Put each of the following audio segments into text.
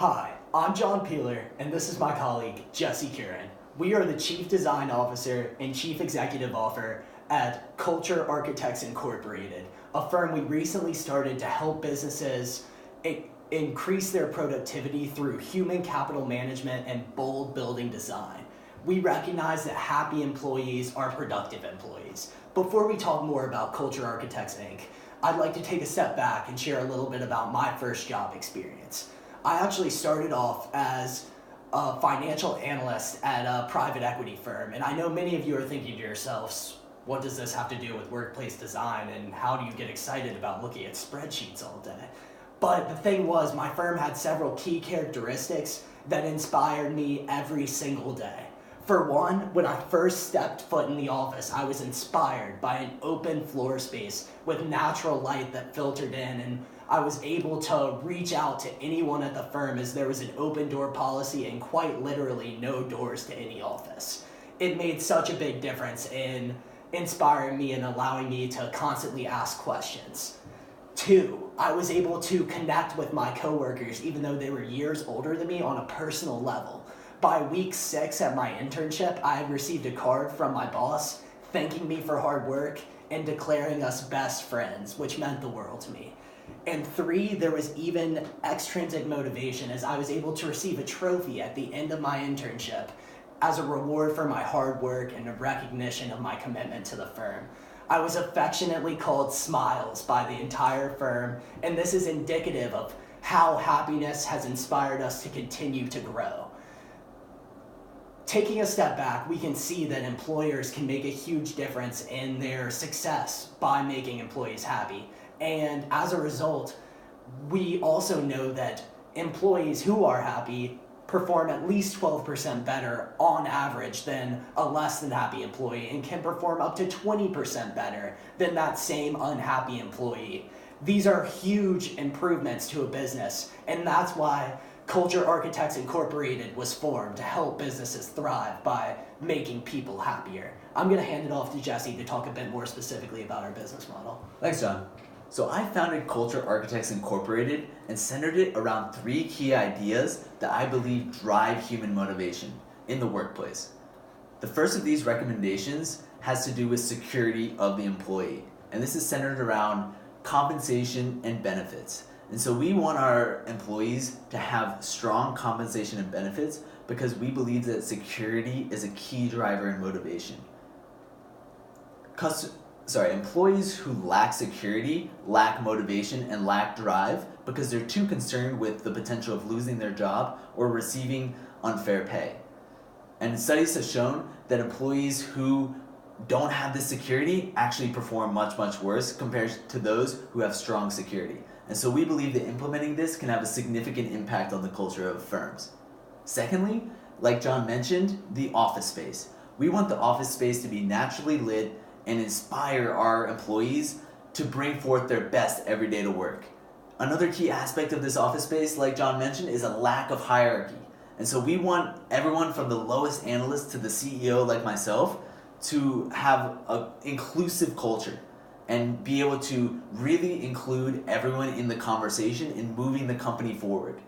Hi, I'm John Peeler, and this is my colleague, Jesse Curran. We are the Chief Design Officer and Chief Executive Officer at Culture Architects Incorporated, a firm we recently started to help businesses increase their productivity through human capital management and bold building design. We recognize that happy employees are productive employees. Before we talk more about Culture Architects Inc., I'd like to take a step back and share a little bit about my first job experience. I actually started off as a financial analyst at a private equity firm, and I know many of you are thinking to yourselves, what does this have to do with workplace design, and how do you get excited about looking at spreadsheets all day? But the thing was, my firm had several key characteristics that inspired me every single day. For one, when I first stepped foot in the office, I was inspired by an open floor space with natural light that filtered in, and I was able to reach out to anyone at the firm as there was an open door policy and quite literally no doors to any office. It made such a big difference in inspiring me and allowing me to constantly ask questions. Two, I was able to connect with my coworkers even though they were years older than me on a personal level. By week 6 at my internship, I had received a card from my boss thanking me for hard work and declaring us best friends, which meant the world to me. And 3, there was even extrinsic motivation as I was able to receive a trophy at the end of my internship as a reward for my hard work and a recognition of my commitment to the firm. I was affectionately called Smiles by the entire firm, and this is indicative of how happiness has inspired us to continue to grow. Taking a step back, we can see that employers can make a huge difference in their success by making employees happy. And as a result, we also know that employees who are happy perform at least 12% better on average than a less than happy employee and can perform up to 20% better than that same unhappy employee. These are huge improvements to a business, and that's why Culture Architects Incorporated was formed to help businesses thrive by making people happier. I'm going to hand it off to Jesse to talk a bit more specifically about our business model. Thanks, John. So I founded Culture Architects Incorporated and centered it around 3 key ideas that I believe drive human motivation in the workplace. The first of these recommendations has to do with security of the employee, and this is centered around compensation and benefits. And so we want our employees to have strong compensation and benefits because we believe that security is a key driver in motivation. Employees who lack security lack motivation and lack drive because they're too concerned with the potential of losing their job or receiving unfair pay. And studies have shown that employees who don't have this security actually perform much, much worse compared to those who have strong security. And so we believe that implementing this can have a significant impact on the culture of firms. Secondly, like John mentioned, the office space. We want the office space to be naturally lit and inspire our employees to bring forth their best every day to work. Another key aspect of this office space, like John mentioned, is a lack of hierarchy. And so we want everyone from the lowest analyst to the CEO like myself to have an inclusive culture and be able to really include everyone in the conversation in moving the company forward.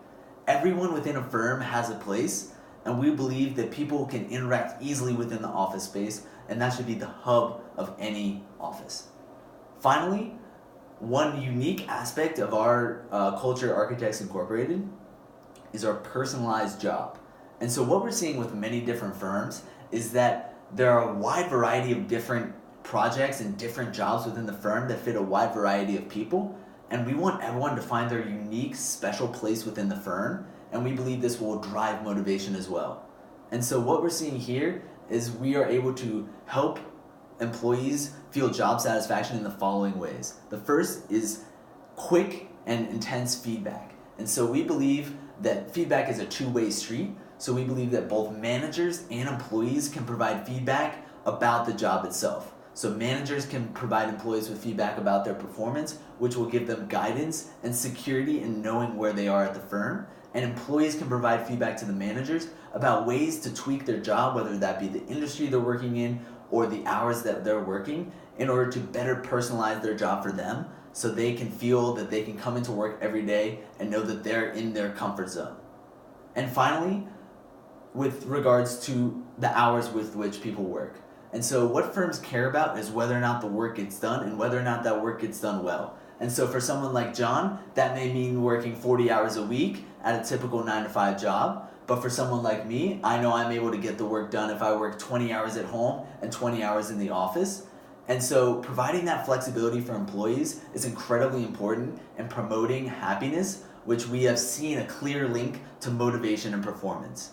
Everyone within a firm has a place, and we believe that people can interact easily within the office space, and that should be the hub of any office. Finally, one unique aspect of our Culture Architects Incorporated is our personalized job. And so what we're seeing with many different firms is that there are a wide variety of different projects and different jobs within the firm that fit a wide variety of people, and we want everyone to find their unique, special place within the firm, and we believe this will drive motivation as well. And so what we're seeing here is we are able to help employees feel job satisfaction in the following ways. The first is quick and intense feedback. And so we believe that feedback is a two-way street, so we believe that both managers and employees can provide feedback about the job itself. So managers can provide employees with feedback about their performance, which will give them guidance and security in knowing where they are at the firm. And employees can provide feedback to the managers about ways to tweak their job, whether that be the industry they're working in or the hours that they're working, in order to better personalize their job for them so they can feel that they can come into work every day and know that they're in their comfort zone. And finally, with regards to the hours with which people work. And so what firms care about is whether or not the work gets done and whether or not that work gets done well. And so for someone like John, that may mean working 40 hours a week at a typical 9 to 5 job. But for someone like me, I know I'm able to get the work done if I work 20 hours at home and 20 hours in the office. And so providing that flexibility for employees is incredibly important in promoting happiness, which we have seen a clear link to motivation and performance.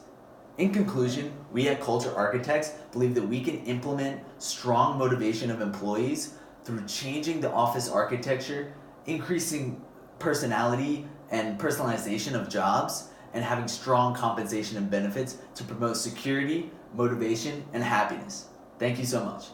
In conclusion, we at Culture Architects believe that we can implement strong motivation of employees through changing the office architecture, increasing personality and personalization of jobs, and having strong compensation and benefits to promote security, motivation, and happiness. Thank you so much.